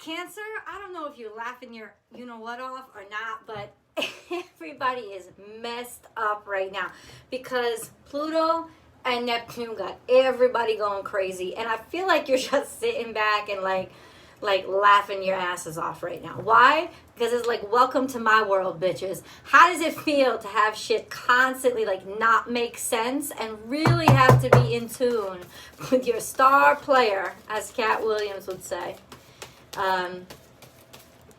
Cancer, I don't know if you're laughing your you-know-what off or not, but everybody is messed up right now because Pluto and Neptune got everybody going crazy. And I feel like you're just sitting back and like laughing your asses off right now. Why? Because it's like, welcome to my world, bitches. How does it feel to have shit constantly like not make sense and really have to be in tune with your star player, as Cat Williams would say,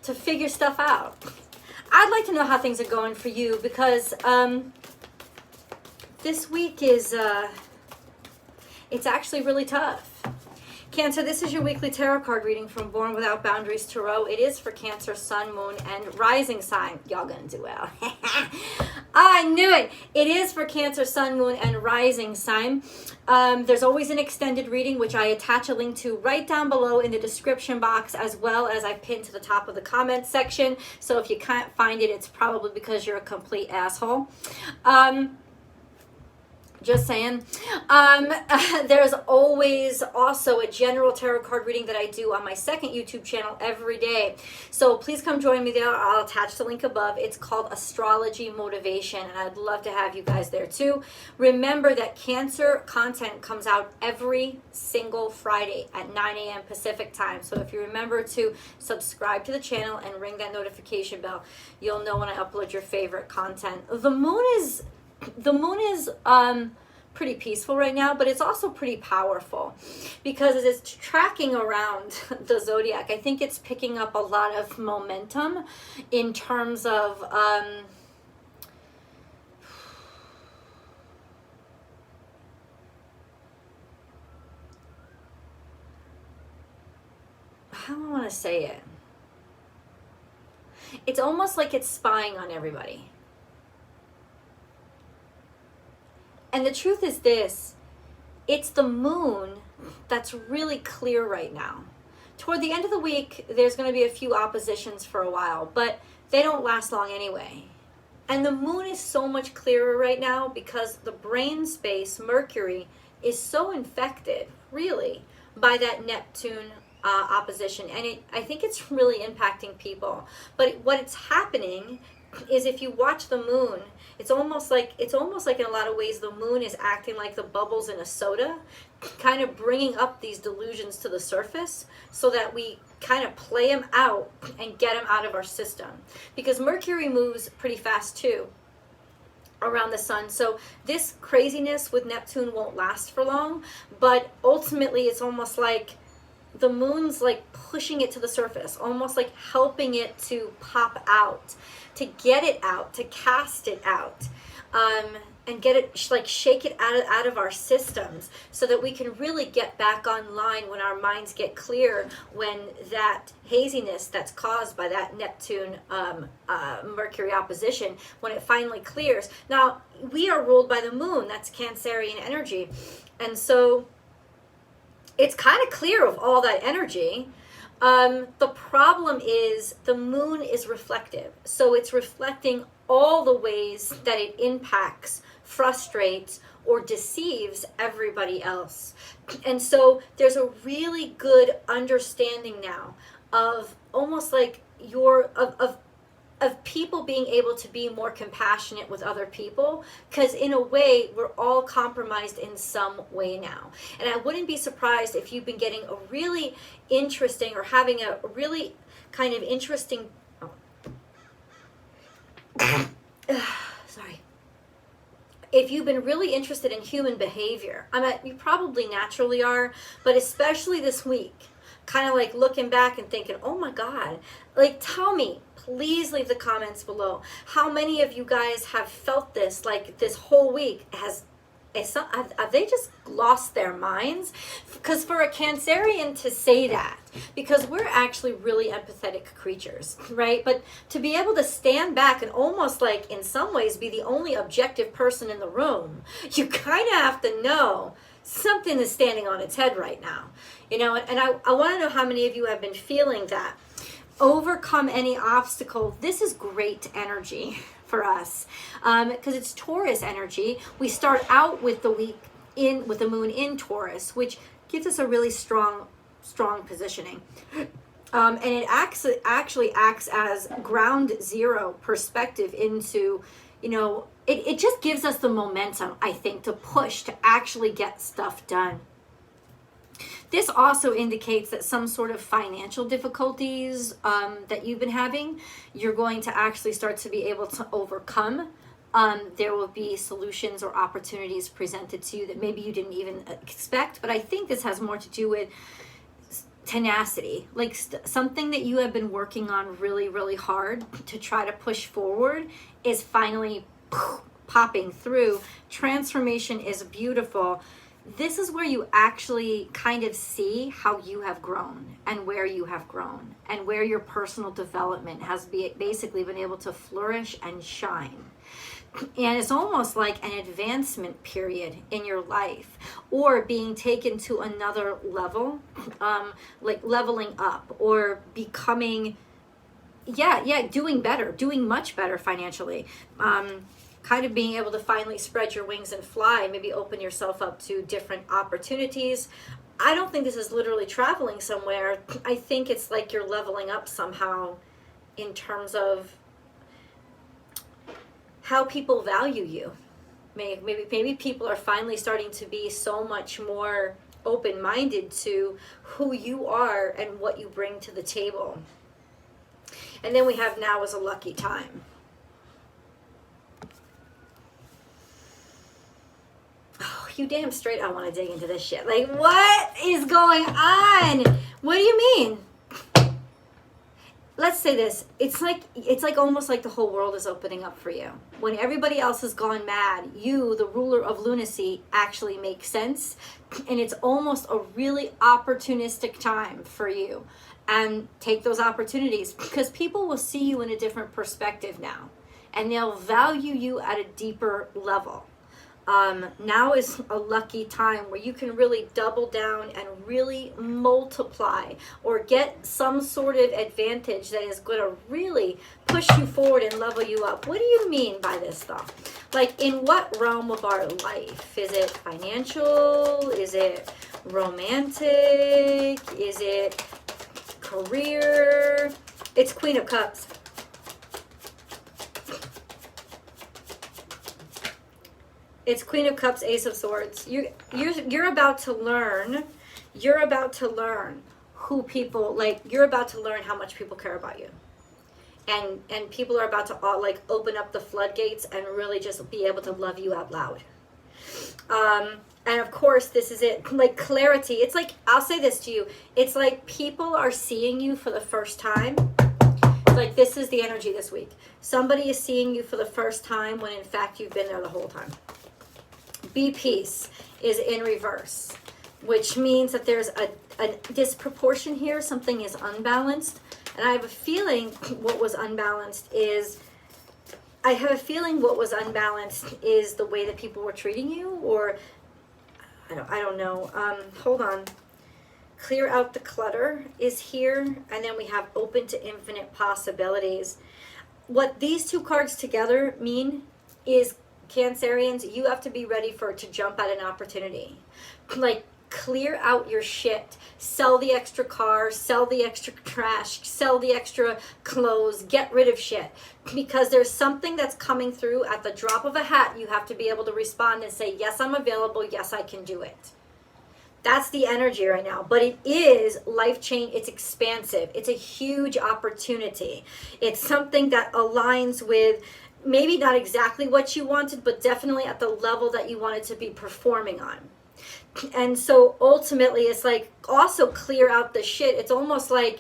to figure stuff out? I'd like to know how things are going for you because this week is, it's actually really tough. Cancer, this is your weekly tarot card reading from Born Without Boundaries Tarot. It is for Cancer, Sun, Moon, and Rising sign. Y'all gonna do well. I knew it. It is for Cancer, Sun, Moon, and Rising sign. There's always an extended reading, which I attach a link to right down below in the description box, as well as I pinned to the top of the comments section. So if you can't find it, it's probably because you're a complete asshole. Just saying. There's always also a general tarot card reading that I do on my second YouTube channel every day. So please come join me there. I'll attach the link above. It's called Astrology Motivation, and I'd love to have you guys there too. Remember that Cancer content comes out every single Friday at 9 a.m. Pacific time. So if you remember to subscribe to the channel and ring that notification bell, you'll know when I upload your favorite content. The moon is pretty peaceful right now, but it's also pretty powerful because as it's tracking around the zodiac, I think it's picking up a lot of momentum in terms of how do I want to say it? It's almost like it's spying on everybody. And the truth is this, it's the moon that's really clear right now. Toward the end of the week, there's going to be a few oppositions for a while, but they don't last long anyway. And the moon is so much clearer right now because the brain space, Mercury, is so infected, really, by that Neptune opposition. And I think it's really impacting people. But what's happening is if you watch the moon, it's almost like in a lot of ways the moon is acting like the bubbles in a soda, kind of bringing up these delusions to the surface so that we kind of play them out and get them out of our system. Because Mercury moves pretty fast too around the sun. So this craziness with Neptune won't last for long, but ultimately it's almost like the moon's like pushing it to the surface, almost like helping it to pop out, to get it out, to cast it out, and get it, like shake it out of our systems so that we can really get back online when our minds get clear, when that haziness that's caused by that Neptune Mercury opposition, when it finally clears. Now, we are ruled by the moon, that's Cancerian energy, and so it's kind of clear of all that energy. The problem is the moon is reflective. So it's reflecting all the ways that it impacts, frustrates, or deceives everybody else. And so there's a really good understanding now of almost like of people being able to be more compassionate with other people, because in a way we're all compromised in some way now. And I wouldn't be surprised if you've been getting a really interesting or having a really kind of interesting sorry, if you've been really interested in human behavior. You probably naturally are, but especially this week, kind of like looking back and thinking, oh my God, like tell me, please leave the comments below. How many of you guys have felt this, like this whole week? Have they just lost their minds? Because for a Cancerian to say that, because we're actually really empathetic creatures, right? But to be able to stand back and almost like in some ways be the only objective person in the room, you kind of have to know something is standing on its head right now. And I want to know how many of you have been feeling that. Overcome any obstacle. This is great energy for us because it's Taurus energy. We start out with the week with the moon in Taurus, which gives us a really strong positioning. And it actually acts as ground zero perspective into, you know, it just gives us the momentum, I think, to push, to actually get stuff done. This also indicates that some sort of financial difficulties that you've been having, you're going to actually start to be able to overcome. There will be solutions or opportunities presented to you that maybe you didn't even expect. But I think this has more to do with tenacity, like something that you have been working on really, really hard to try to push forward is finally popping through. Transformation is beautiful. This is where you actually kind of see how you have grown and where you have grown and where your personal development has basically been able to flourish and shine. And it's almost like an advancement period in your life, or being taken to another level, like leveling up or becoming, doing better, doing much better financially. Kind of being able to finally spread your wings and fly, maybe open yourself up to different opportunities. I don't think this is literally traveling somewhere. I think it's like you're leveling up somehow in terms of how people value you. Maybe people are finally starting to be so much more open-minded to who you are and what you bring to the table. And then we have now is a lucky time. Oh, you damn straight I want to dig into this shit. Like, what is going on? What do you mean? Let's say this. It's like almost like the whole world is opening up for you. When everybody else has gone mad, you, the ruler of lunacy, actually makes sense. And it's almost a really opportunistic time for you. And take those opportunities, because people will see you in a different perspective now. And they'll value you at a deeper level. Now is a lucky time where you can really double down and really multiply or get some sort of advantage that is going to really push you forward and level you up. What do you mean by this stuff? Like, in what realm of our life? Is it financial? Is it romantic? Is it career? It's Queen of Cups. It's Queen of Cups, Ace of Swords. You're about to learn. You're about to learn who people, like, you're about to learn how much people care about you. And people are about to like open up the floodgates and really just be able to love you out loud. And of course, this is it, like clarity. It's like, I'll say this to you. It's like people are seeing you for the first time. Like, this is the energy this week. Somebody is seeing you for the first time when in fact you've been there the whole time. Be peace is in reverse, which means that there's a disproportion here. Something is unbalanced. And I have a feeling what was unbalanced is, the way that people were treating you, or I don't know. Hold on. Clear out the clutter is here. And then we have open to infinite possibilities. What these two cards together mean is, Cancerians, you have to be ready to jump at an opportunity. Like, clear out your shit. Sell the extra car, sell the extra trash, sell the extra clothes, get rid of shit. Because there's something that's coming through at the drop of a hat. You have to be able to respond and say, yes, I'm available. Yes, I can do it. That's the energy right now. But it is life change. It's expansive. It's a huge opportunity. It's something that aligns with maybe not exactly what you wanted, but definitely at the level that you wanted to be performing on. And so ultimately, it's like also clear out the shit. It's almost like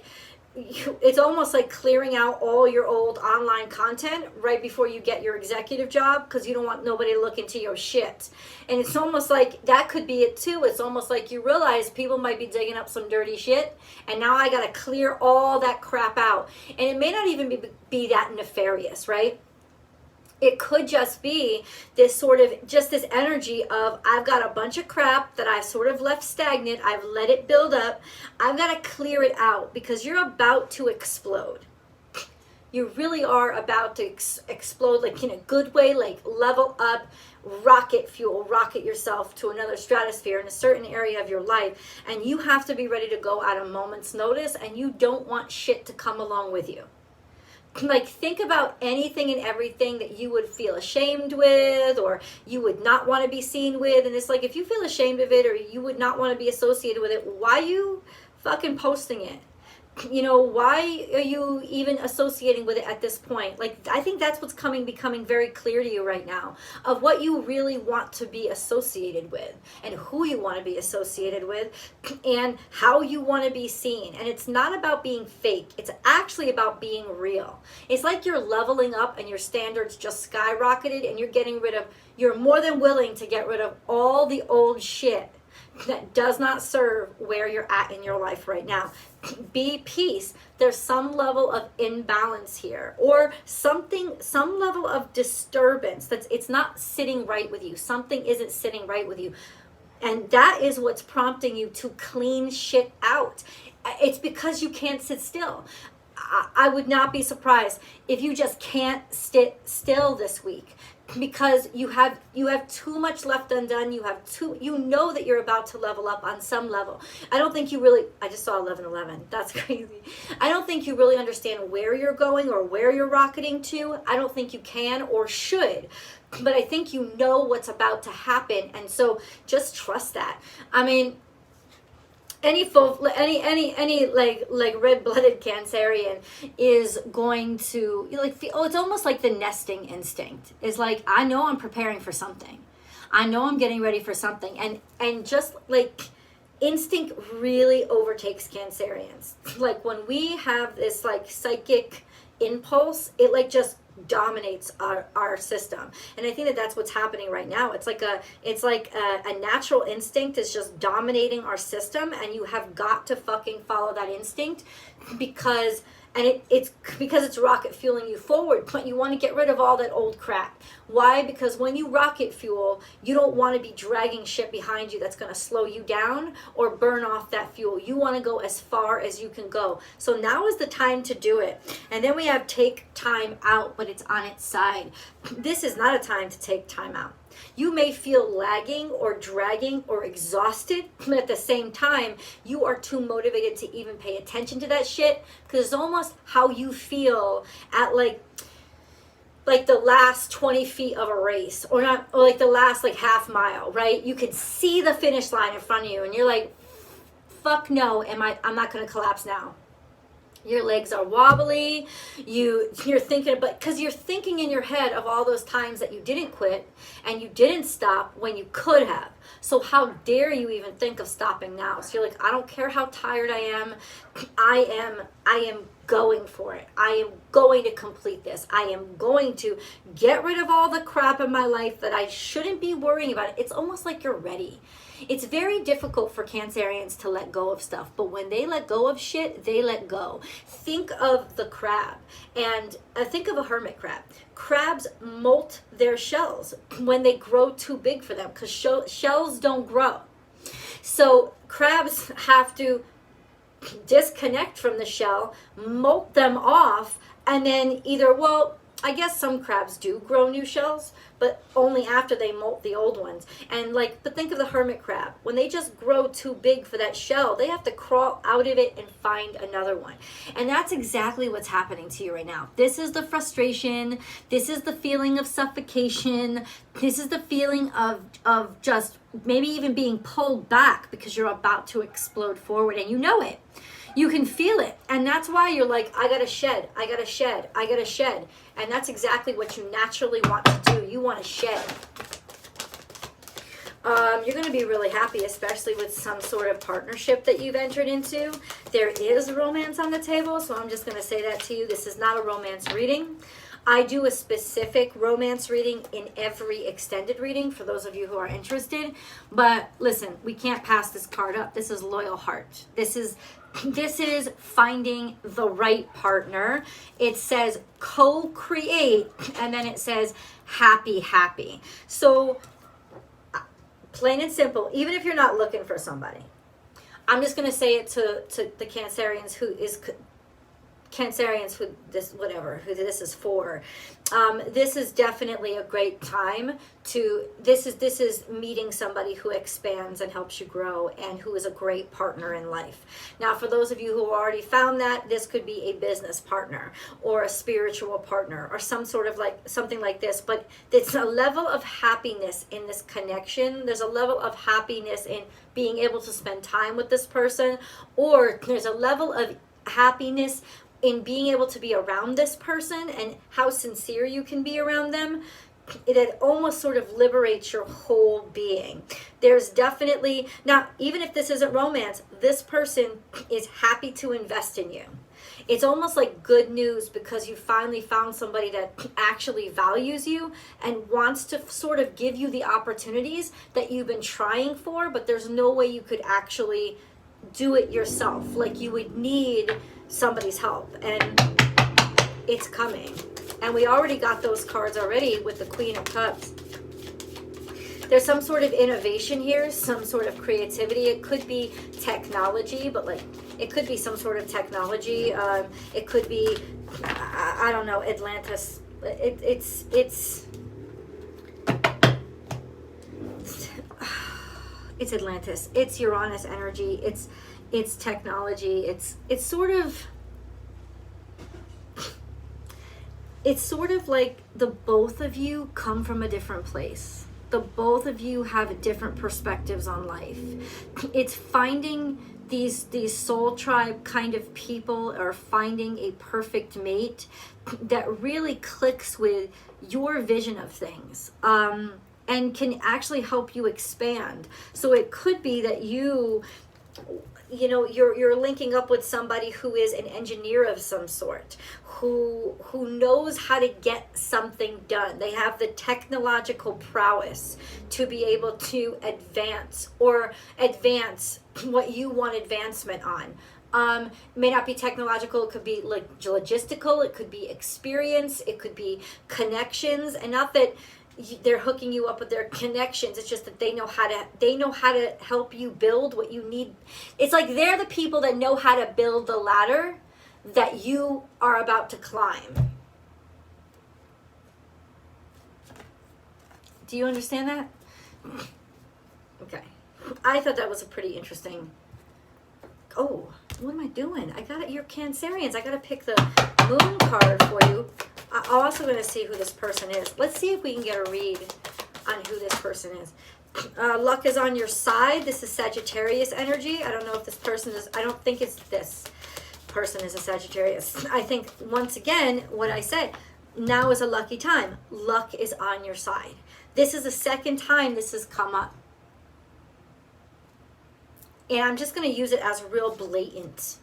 clearing out all your old online content right before you get your executive job, because you don't want nobody to look into your shit. And it's almost like that could be it too. It's almost like you realize people might be digging up some dirty shit, and now I got to clear all that crap out. And it may not even be that nefarious, right? It could just be this sort of, just this energy of, I've got a bunch of crap that I've sort of left stagnant. I've let it build up. I've got to clear it out because you're about to explode. You really are about to explode, like in a good way, like level up, rocket fuel, rocket yourself to another stratosphere in a certain area of your life. And you have to be ready to go at a moment's notice, and you don't want shit to come along with you. Like, think about anything and everything that you would feel ashamed with, or you would not want to be seen with. And it's like, if you feel ashamed of it, or you would not want to be associated with it, why are you fucking posting it? You know, why are you even associating with it at this point? Like, I think that's what's becoming very clear to you right now, of what you really want to be associated with, and who you want to be associated with, and how you want to be seen. And it's not about being fake. It's actually about being real. It's like you're leveling up and your standards just skyrocketed, and you're more than willing to get rid of all the old shit that does not serve where you're at in your life right now. Be peace. There's some level of imbalance here, or some level of disturbance it's not sitting right with you. Something isn't sitting right with you. And that is what's prompting you to clean shit out. It's because you can't sit still. I would not be surprised if you just can't sit still this week, because you have too much left undone. You know that you're about to level up on some level. I just saw 1111. That's crazy. I don't think you really understand where you're going or where you're rocketing to. I don't think you can or should. But I think you know what's about to happen, and so just trust that. I mean, any like red-blooded Cancerian is going to feel, it's almost like the nesting instinct is like, I know I'm preparing for something. I know I'm getting ready for something, and just like instinct really overtakes Cancerians. Like when we have this like psychic impulse, it like just dominates our system. And I think that that's what's happening right now. It's like a natural instinct is just dominating our system, and you have got to fucking follow that instinct, because it's rocket fueling you forward, but you want to get rid of all that old crap. Why? Because when you rocket fuel, you don't want to be dragging shit behind you that's going to slow you down or burn off that fuel. You want to go as far as you can go. So now is the time to do it. And then we have take time out, but it's on its side. This is not a time to take time out. You may feel lagging or dragging or exhausted, but at the same time, you are too motivated to even pay attention to that shit, because it's almost how you feel at like the last 20 feet of a race, or like the last like half mile, right? You could see the finish line in front of you, and you're like, fuck no, I'm not going to collapse now. Your legs are wobbly. You're thinking, but because you're thinking in your head of all those times that you didn't quit and you didn't stop when you could have. So how dare you even think of stopping now? So you're like, I don't care how tired I am. I am going for it. I am going to complete this. I am going to get rid of all the crap in my life that I shouldn't be worrying about. It's almost like you're ready. It's very difficult for Cancerians to let go of stuff, but when they let go of shit, they let go. Think of the crab, and think of a hermit crab. Crabs molt their shells when they grow too big for them, because shells don't grow. So crabs have to disconnect from the shell, molt them off, and then I guess some crabs do grow new shells, but only after they molt the old ones. And but think of the hermit crab. When they just grow too big for that shell, they have to crawl out of it and find another one. And that's exactly what's happening to you right now. This is the frustration. This is the feeling of suffocation. This is the feeling of just maybe even being pulled back because you're about to explode forward, and you know it. You can feel it, and that's why you're like, I gotta shed, I gotta shed, I gotta shed. And that's exactly what you naturally want to do. You want to shed. You're going to be really happy, especially with some sort of partnership that you've entered into. There is romance on the table, so I'm just going to say that to you. This is not a romance reading. I do a specific romance reading in every extended reading for those of you who are interested. But listen, we can't pass this card up. This is loyal heart. This is finding the right partner. It says co-create, and then it says happy, happy. So plain and simple, even if you're not looking for somebody, I'm just going to say it to the Cancerians who is Cancerians, who this is for, this is definitely a great time to, this is meeting somebody who expands and helps you grow and who is a great partner in life. Now, for those of you who already found that, this could be a business partner or a spiritual partner or some sort of like something like this, but it's a level of happiness in this connection. There's a level of happiness in being able to spend time with this person, or there's a level of happiness in being able to be around this person and how sincere you can be around them. It almost sort of liberates your whole being. There's definitely, now, even if this isn't romance, this person is happy to invest in you. It's almost like good news because you finally found somebody that actually values you and wants to sort of give you the opportunities that you've been trying for, but there's no way you could actually do it yourself. Like, you would need somebody's help, and it's coming. And we already got those cards already with the Queen of Cups. There's some sort of innovation here, some sort of creativity. It could be technology, but like, it could be some sort of technology. It could be, I don't know, Atlantis. It's Atlantis. It's Uranus energy. It's technology. It's sort of like the both of you come from a different place. The both of you have different perspectives on life. It's finding these soul tribe kind of people, or finding a perfect mate that really clicks with your vision of things. And can actually help you expand. So it could be that you're linking up with somebody who is an engineer of some sort, who knows how to get something done. They have the technological prowess to be able to advance what you want advancement on. May not be technological, it could be like logistical, it could be experience, it could be connections, and not that they're hooking you up with their connections. It's just that they know how to help you build what you need. It's like they're the people that know how to build the ladder that you are about to climb. Do you understand that? Okay. I thought that was a pretty interesting. Oh, what am I doing? I got it. You're Cancerians. I got to pick the moon card for you. I'm also going to see who this person is. Let's see if we can get a read on who this person is. Luck is on your side. This is Sagittarius energy. I don't know if this person is, I don't think it's this person is a Sagittarius. I think, once again, what I said, now is a lucky time. Luck is on your side. This is the second time this has come up. And I'm just going to use it as real blatant.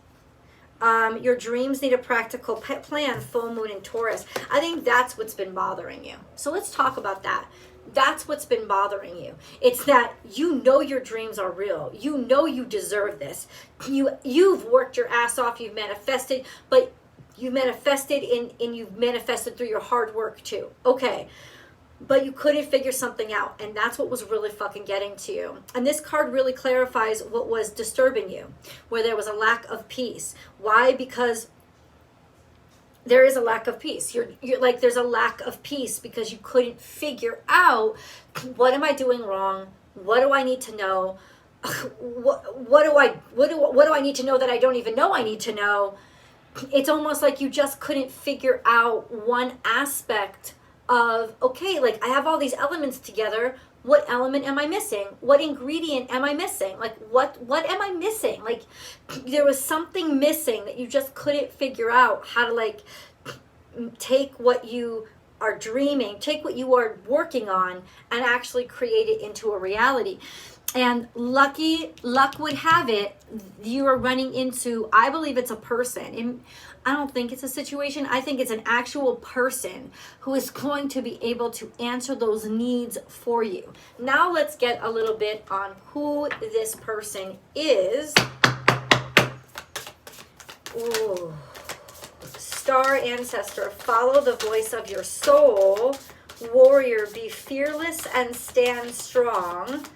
Your dreams need a practical plan, full moon in Taurus. I think that's what's been bothering you. So let's talk about that. That's what's been bothering you. It's that you know your dreams are real. You know you deserve this. You've worked your ass off. You've manifested, but you manifested and you've manifested through your hard work too. Okay. But you couldn't figure something out, and that's what was really fucking getting to you. And this card really clarifies what was disturbing you, where there was a lack of peace. Why? Because there is a lack of peace. You're like, there's a lack of peace because you couldn't figure out, what am I doing wrong? What do I need to know? What do I need to know that I don't even know I need to know? It's almost like you just couldn't figure out one aspect of, okay, like, I have all these elements together. What element am I missing? What ingredient am I missing? Like, what am I missing? Like, there was something missing that you just couldn't figure out how to, like, take what you are dreaming, take what you are working on, and actually create it into a reality. And luck would have it, you are running into, I believe it's a person. I don't think it's a situation. I think it's an actual person who is going to be able to answer those needs for you. Now let's get a little bit on who this person is. Ooh. Star ancestor, follow the voice of your soul. Warrior, be fearless and stand strong.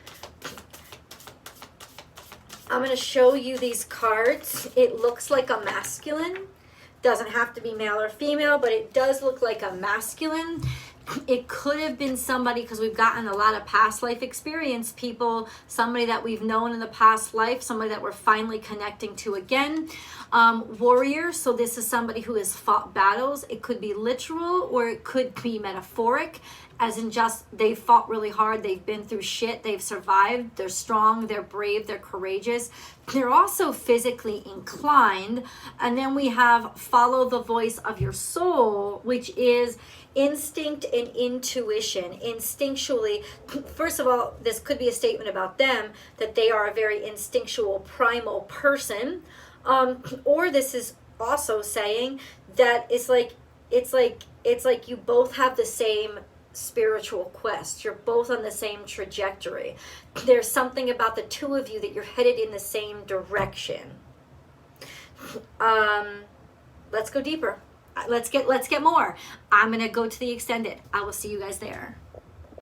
I'm going to show you these cards. It looks like a masculine. Doesn't have to be male or female, but it does look like a masculine. It could have been somebody, because we've gotten a lot of past life experience people, somebody that we've known in the past life, somebody that we're finally connecting to again. Warrior, so this is somebody who has fought battles. It could be literal or it could be metaphoric, as in just they've fought really hard, they've been through shit, they've survived, they're strong, they're brave, they're courageous. They're also physically inclined. And then we have follow the voice of your soul, which is instinct and intuition. Instinctually, first of all, this could be a statement about them, that they are a very instinctual, primal person. Or this is also saying that it's like you both have the same spiritual quest. You're both on the same trajectory. There's something about the two of you that you're headed in the same direction. Let's go deeper. Let's get more. I'm going to go to the extended. I will see you guys there.